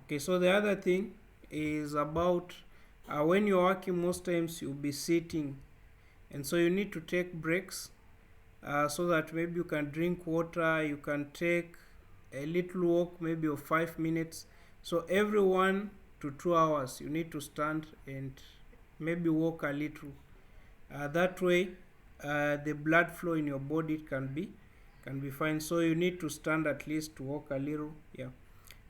Okay, so the other thing is about when you're working, most times you'll be sitting, and so you need to take breaks so that maybe you can drink water, you can take a little walk, maybe of 5 minutes. So every 1 to 2 hours, you need to stand and maybe walk a little. That way, the blood flow in your body can be fine. So you need to stand at least to walk a little. Yeah.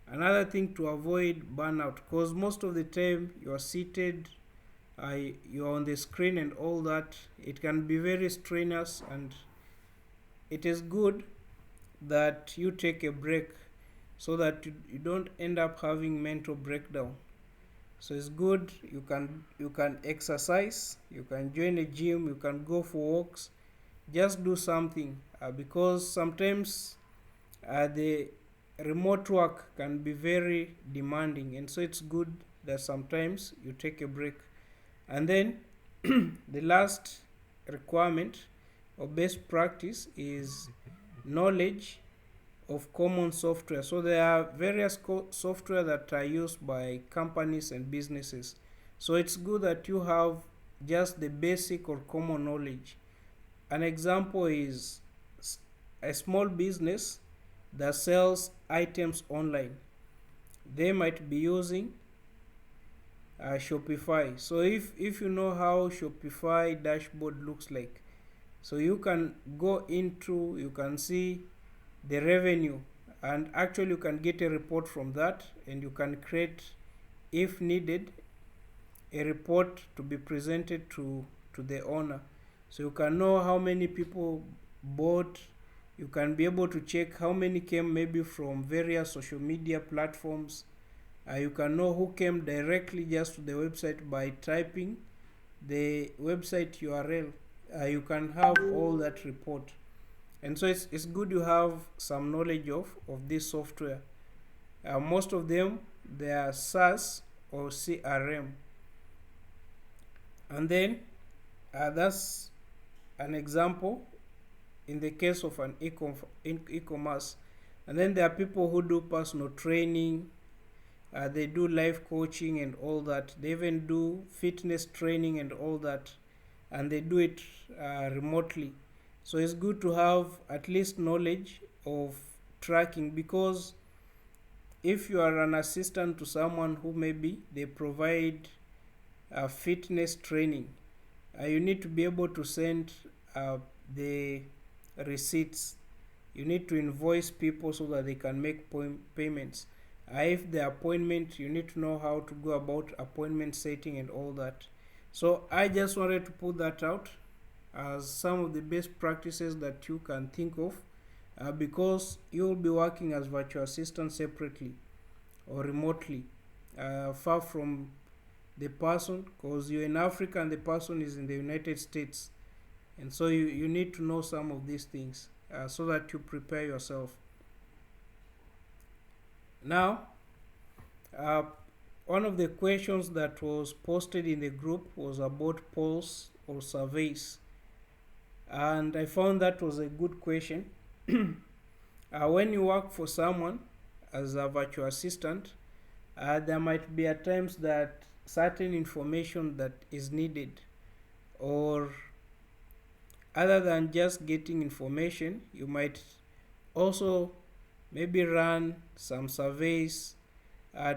Another thing to avoid burnout, because most of the time you are seated, you're on the screen and all that. It can be very strenuous, and it is good that you take a break so that you don't end up having mental breakdown. So it's good you can exercise, you can join a gym, you can go for walks, just do something because sometimes the remote work can be very demanding, and so it's good that sometimes you take a break. And then the last requirement or best practice is knowledge of common software. So there are various software that are used by companies and businesses. So it's good that you have just the basic or common knowledge. An example is a small business that sells items online. They might be using Shopify. So if you know how Shopify dashboard looks like, so you can go into, you can see the revenue, and actually you can get a report from that, and you can create, if needed, a report to be presented to the owner. So you can know how many people bought, you can be able to check how many came maybe from various social media platforms. You can know who came directly just to the website by typing the website URL. You can have all that report, and so it's good you have some knowledge of this software. Most of them, they are SaaS or CRM. And then that's an example in the case of an e-commerce. And then there are people who do personal training, they do life coaching and all that, they even do fitness training and all that, and they do it remotely. So it's good to have at least knowledge of tracking, because if you are an assistant to someone who maybe they provide fitness training, you need to be able to send the receipts. You need to invoice people so that they can make payments. If the appointment, you need to know how to go about appointment setting and all that. So I just wanted to put that out as some of the best practices that you can think of, because you'll be working as virtual assistant separately or remotely, far from the person, because you're in Africa and the person is in the United States. And so you need to know some of these things so that you prepare yourself. Now, uh, one of the questions that was posted in the group was about polls or surveys, and I found that was a good question. When you work for someone as a virtual assistant, there might be at times that certain information that is needed, or other than just getting information, you might also maybe run some surveys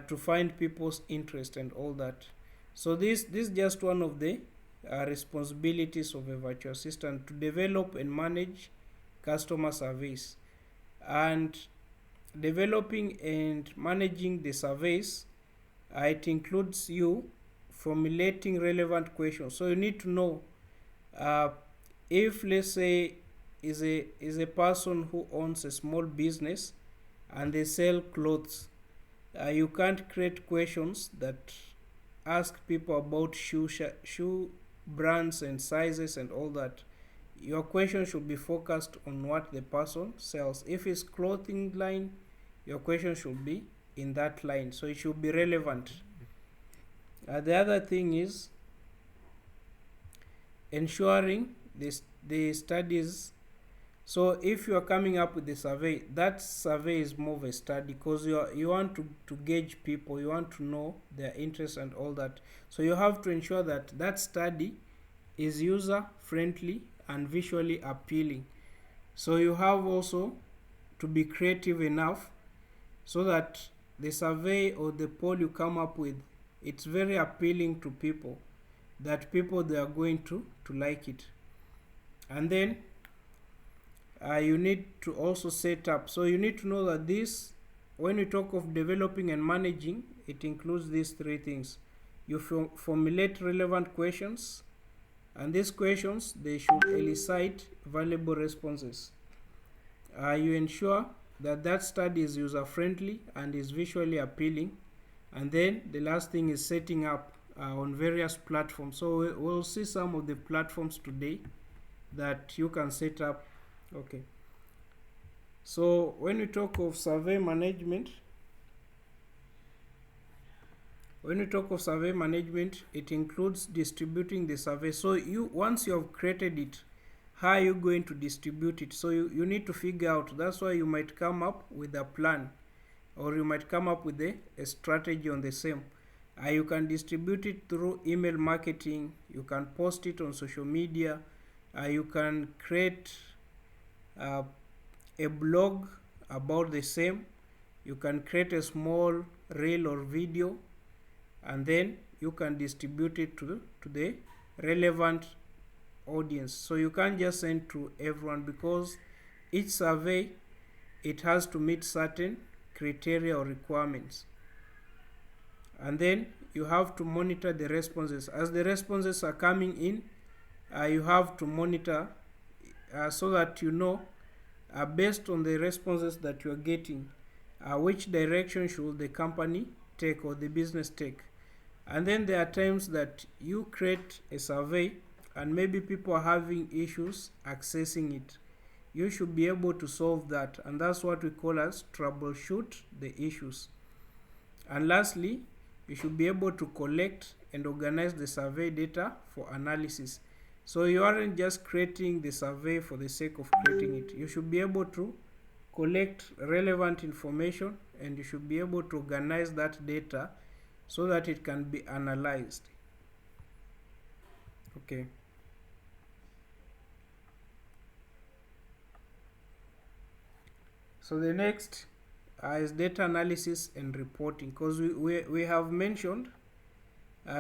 to find people's interest and all that. So this is just one of the responsibilities of a virtual assistant, to develop and manage customer surveys. And developing and managing the surveys, it includes you formulating relevant questions. So you need to know, uh, if let's say is a person who owns a small business and they sell clothes, you can't create questions that ask people about shoe brands and sizes and all that. Your question should be focused on what the person sells. If it's clothing line, your question should be in that line, so it should be relevant. The other thing is ensuring the studies So if you are coming up with a survey, that survey is more of a study, because you want to gauge people, you want to know their interests and all that. So you have to ensure that that study is user friendly and visually appealing. So you have also to be creative enough so that the survey or the poll you come up with, it's very appealing to people, that people they are going to like it. And then you need to also set up, so you need to know that this, when you talk of developing and managing, it includes these three things. You formulate relevant questions, and these questions, they should elicit valuable responses. You ensure that that study is user friendly and is visually appealing. And then the last thing is setting up on various platforms. So we'll see some of the platforms today that you can set up. Okay, so when we talk of survey management, it includes distributing the survey. So you, once you have created it, how are you going to distribute it? So you need to figure out. That's why you might come up with a plan, or you might come up with a strategy on the same. You can distribute it through email marketing, you can post it on social media, you can create a blog about the same, you can create a small reel or video, and then you can distribute it to the relevant audience. So you can't just send to everyone, because each survey, it has to meet certain criteria or requirements. And then you have to monitor the responses. As the responses are coming in, you have to monitor so that you know, based on the responses that you are getting, which direction should the company take or the business take. And then there are times that you create a survey and maybe people are having issues accessing it. You should be able to solve that, and that's what we call as troubleshoot the issues. And lastly, you should be able to collect and organize the survey data for analysis. So you aren't just creating the survey for the sake of creating it. You should be able to collect relevant information, and you should be able to organize that data so that it can be analyzed. Okay. So the next is data analysis and reporting, because we have mentioned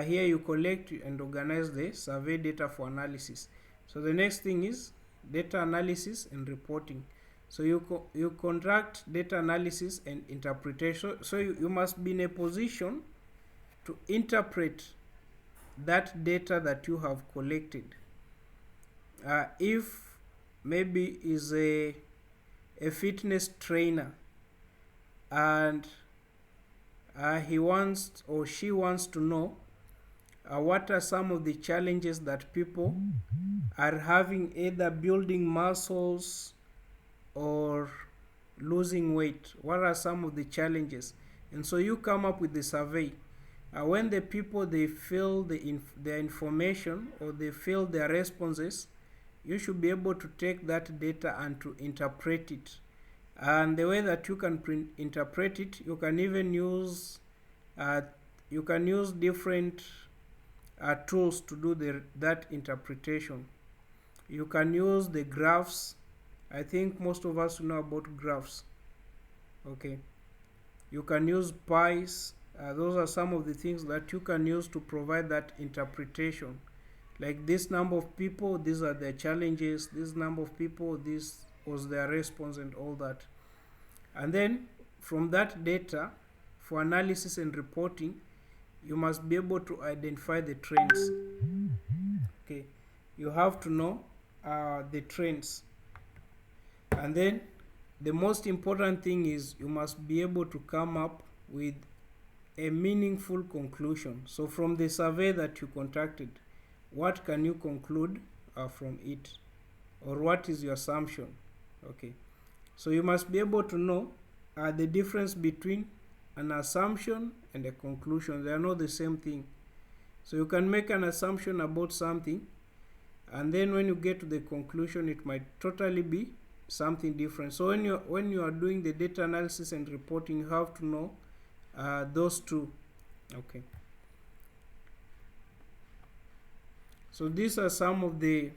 here you collect and organize the survey data for analysis. So the next thing is data analysis and reporting. So you conduct data analysis and interpretation. So you must be in a position to interpret that data that you have collected. If maybe is a fitness trainer, and he wants or she wants to know what are some of the challenges that people are having, either building muscles or losing weight. What are some of the challenges? And so you come up with the survey. When the people, they fill their information, or they fill their responses, you should be able to take that data and to interpret it. And the way that you can interpret it, you can even use different tools to do that interpretation. You can use the graphs. I think most of us know about graphs. Okay. You can use pies. Those are some of the things that you can use to provide that interpretation. Like, this number of people, these are their challenges. This number of people, this was their response, and all that. And then from that data, for analysis and reporting, you must be able to identify the trends. Okay, you have to know the trends. And then the most important thing is you must be able to come up with a meaningful conclusion. So from the survey that you conducted, what can you conclude from it, or what is your assumption? Okay, so you must be able to know the difference between an assumption and a conclusion. They are not the same thing. So you can make an assumption about something, and then when you get to the conclusion, it might totally be something different. So when you are doing the data analysis and reporting, you have to know those two. Okay, so these are some of the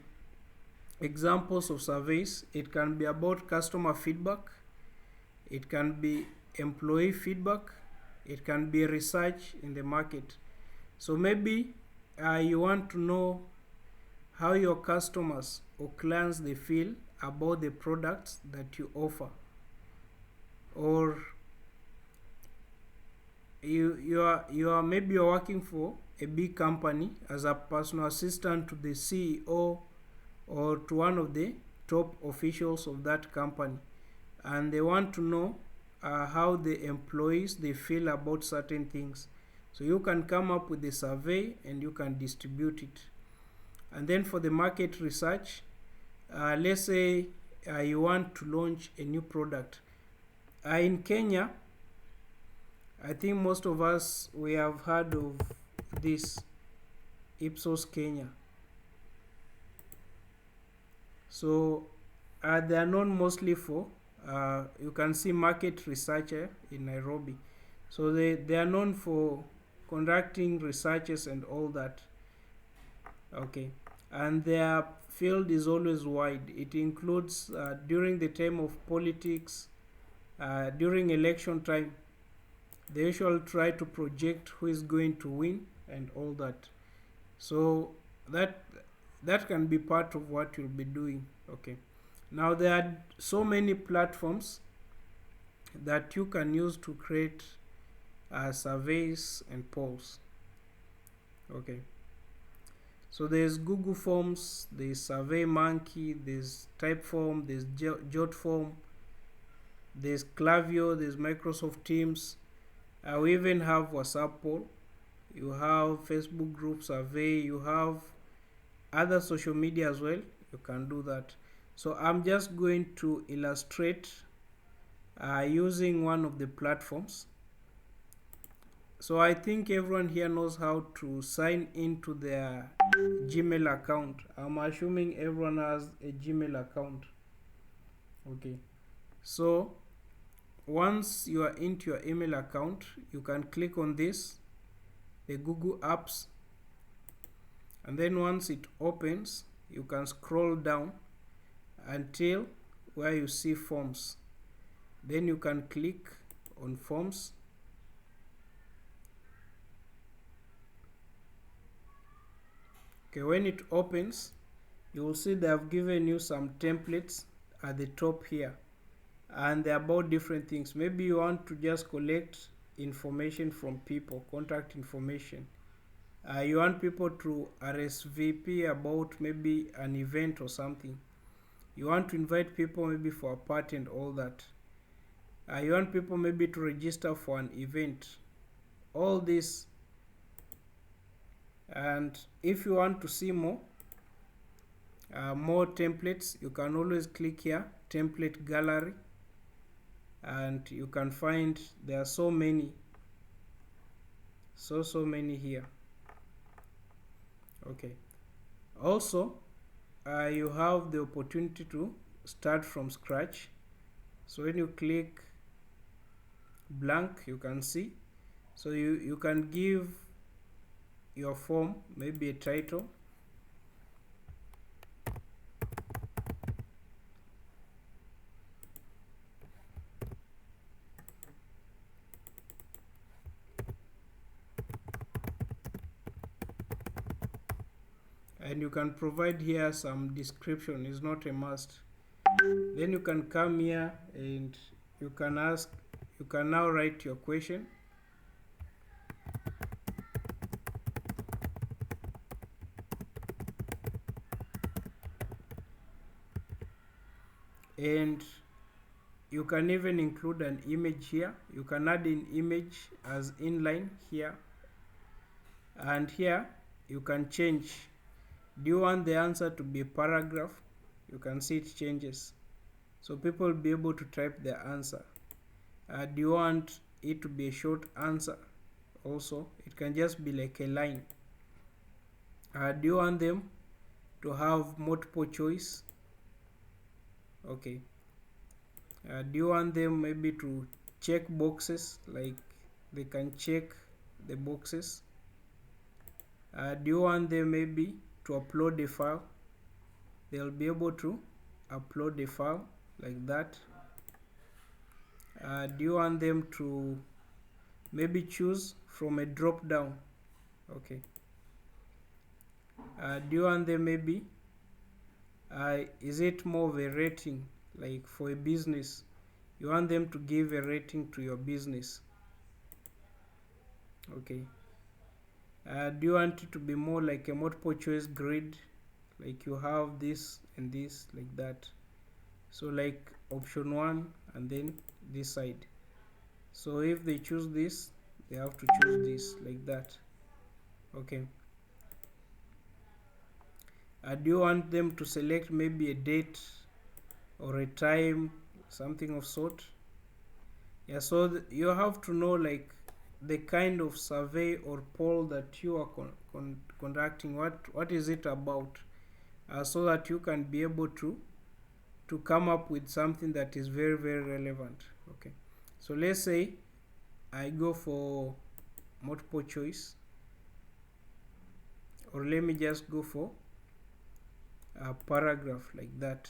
examples of surveys. It can be about customer feedback, it can be employee feedback, it can be research in the market. So maybe you want to know how your customers or clients they feel about the products that you offer, or you are maybe you're working for a big company as a personal assistant to the CEO or to one of the top officials of that company, and they want to know how the employees they feel about certain things. So you can come up with a survey and you can distribute it. And then for the market research, let's say you want to launch a new product. In Kenya, I think most of us we have heard of this Ipsos Kenya. So they are known mostly for you can see market researcher in Nairobi. So they are known for conducting researches and all that. Okay, and their field is always wide. It includes during the time of politics, during election time, they usually try to project who is going to win and all that. So that can be part of what you'll be doing. Okay, now there are so many platforms that you can use to create surveys and polls. Okay, so there's Google Forms, there's SurveyMonkey, there's Typeform, there's JotForm, there's Klaviyo, there's Microsoft Teams. We even have WhatsApp poll, you have Facebook group survey, you have other social media as well. You can do that. So I'm just going to illustrate using one of the platforms. So I think everyone here knows how to sign into their Gmail account. I'm assuming everyone has a Gmail account. Okay, so once you are into your email account, you can click on this, the Google Apps, and then once it opens, you can scroll down until where you see Forms. Then you can click on Forms. Okay, when it opens, you will see they have given you some templates at the top here, and they're about different things. Maybe you want to just collect information from people, contact information. You want people to RSVP about maybe an event or something. You want to invite people maybe for a party and all that. You want people maybe to register for an event. All this. And if you want to see more templates, you can always click here, template gallery, and you can find there are so many here. Okay, also you have the opportunity to start from scratch. So when you click blank, you can see, so you can give your form maybe a title, and you can provide here some description. Is not a must. Then you can come here and you can now write your question. And you can even include an image here. You can add an image as inline here, and here you can change. Do you want the answer to be a paragraph? You can see it changes, so people will be able to type their answer. Do you want it to be a short answer? Also, it can just be like a line. Do you want them to have multiple choice? Okay, Do you want them maybe to check boxes, like they can check the boxes? Do you want them maybe to upload a file? They'll be able to upload a file like that. Do you want them to maybe choose from a drop down? Okay. Do you want them maybe, is it more of a rating, like for a business? You want them to give a rating to your business. Okay. Do you want it to be more like a multiple choice grid, like you have this and this, like that? So like option 1 and then this side. So if they choose this, they have to choose this, like that. Okay. Do you want them to select maybe a date or a time, something of sort? Yeah, so you have to know like the kind of survey or poll that you are conducting. What is it about? So that you can be able to come up with something that is very, very relevant. Okay, so let's say I go for multiple choice, or let me just go for a paragraph, like that.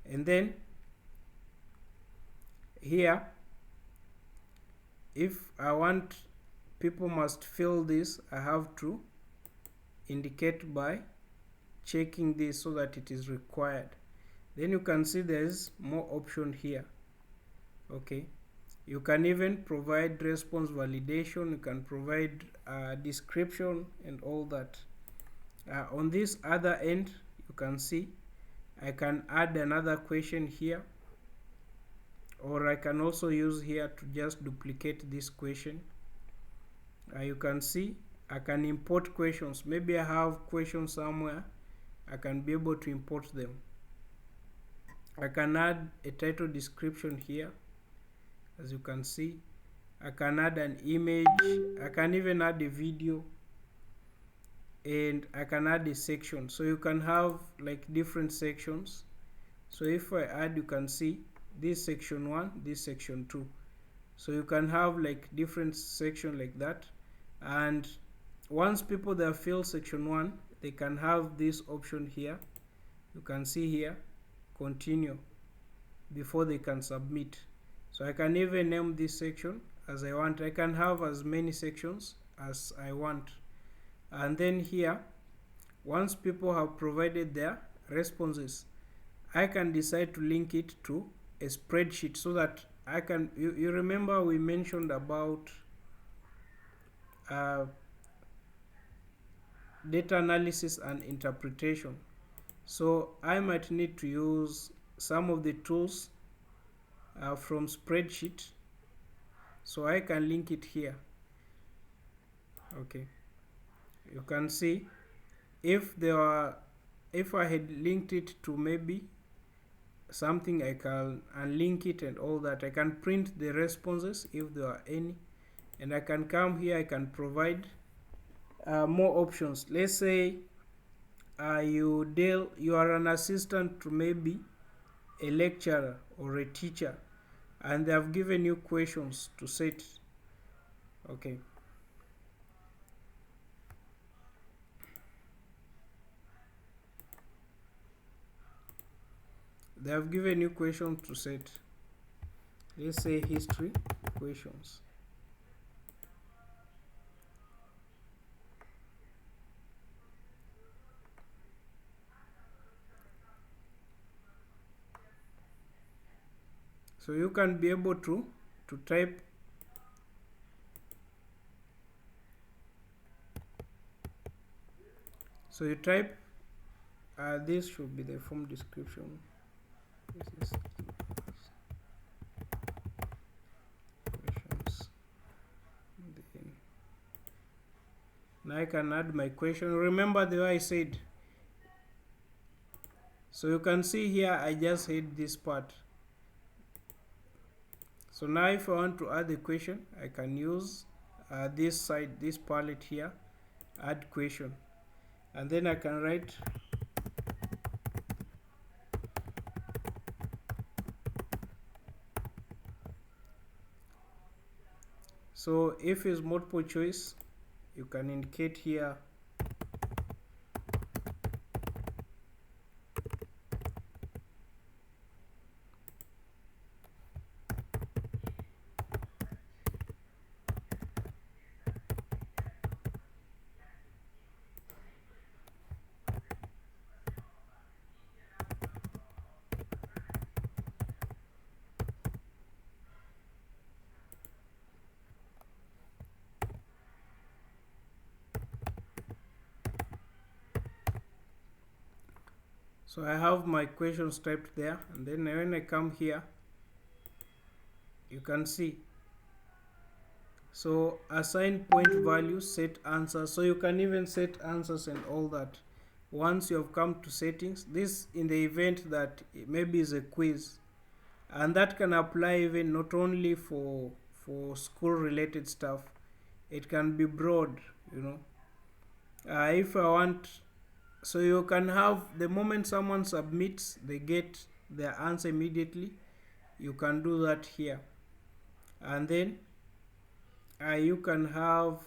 And then here, if I want people must fill this, I have to indicate by checking this so that it is required. Then you can see there's more option here. Okay, you can even provide response validation, you can provide description and all that. On this other end, you can see I can add another question here, or I can also use here to just duplicate this question. You can see I can import questions. Maybe I have questions somewhere, I can be able to import them. I can add a title description here, as you can see. I can add an image, I can even add a video, and I can add a section. So you can have like different sections. So if I add, you can see this section 1, this section 2. So you can have like different section like that. And once people that fill section 1, they can have this option here. You can see here, continue, before they can submit. So I can even name this section as I want. I can have as many sections as I want. And then here, once people have provided their responses, I can decide to link it to a spreadsheet so that I can, you remember we mentioned about data analysis and interpretation. So I might need to use some of the tools from spreadsheet, so I can link it here. Okay, you can see if I had linked it to maybe something, I can unlink it and all that. I can print the responses if there are any, and I can come here, I can provide more options. Let's say you are an assistant to maybe a lecturer or a teacher, and they have given you questions to set. Okay, they have given you questions to set. Let's say history questions. So you can be able to type so you type this should be the form description. This is questions. Then now I can add my question. Remember the way I said. So you can see here I just hid this part. So now if I want to add the question, I can use this side, this palette here, add question, and then I can write So if it's multiple choice, you can indicate here. So I have my questions typed there, and then when I come here, you can see. So assign point values, set answers. So you can even set answers and all that. Once you have come to settings, this in the event that it maybe is a quiz, and that can apply even not only for school related stuff. It can be broad, you know. If I want, so you can have the moment someone submits, they get their answer immediately. You can do that here, and then you can have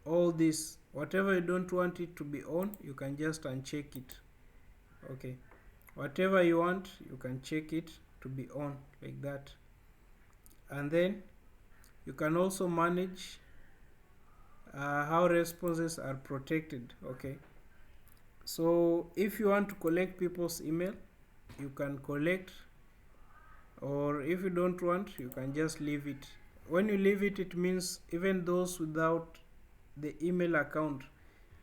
all this. Whatever you don't want it to be on, you can just uncheck it. Okay, whatever you want, you can check it to be on like that. And then you can also manage how responses are protected. Okay, so if you want to collect people's email, you can collect, or if you don't want, you can just leave it. When you leave it, it means even those without the email account,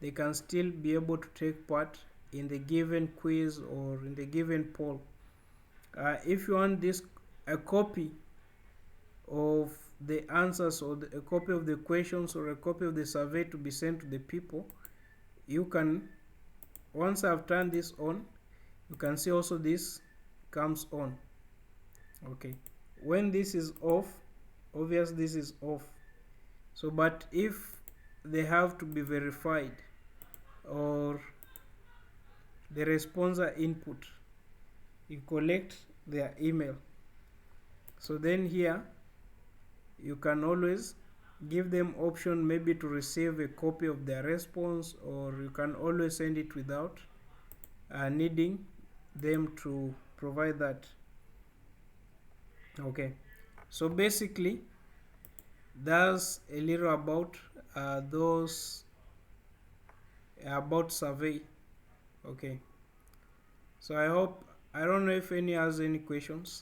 they can still be able to take part in the given quiz or in the given poll. If you want this, a copy of the answers, or a copy of the questions, or a copy of the survey to be sent to the people, you can, once I've turned this on, you can see also this comes on. Okay, when this is off, obviously this is off. So but if they have to be verified, or the responder input, you collect their email. So then here you can always give them option maybe to receive a copy of their response, or you can always send it without needing them to provide that. Okay, so basically that's a little about those about survey. Okay, so I hope, I don't know if any has any questions.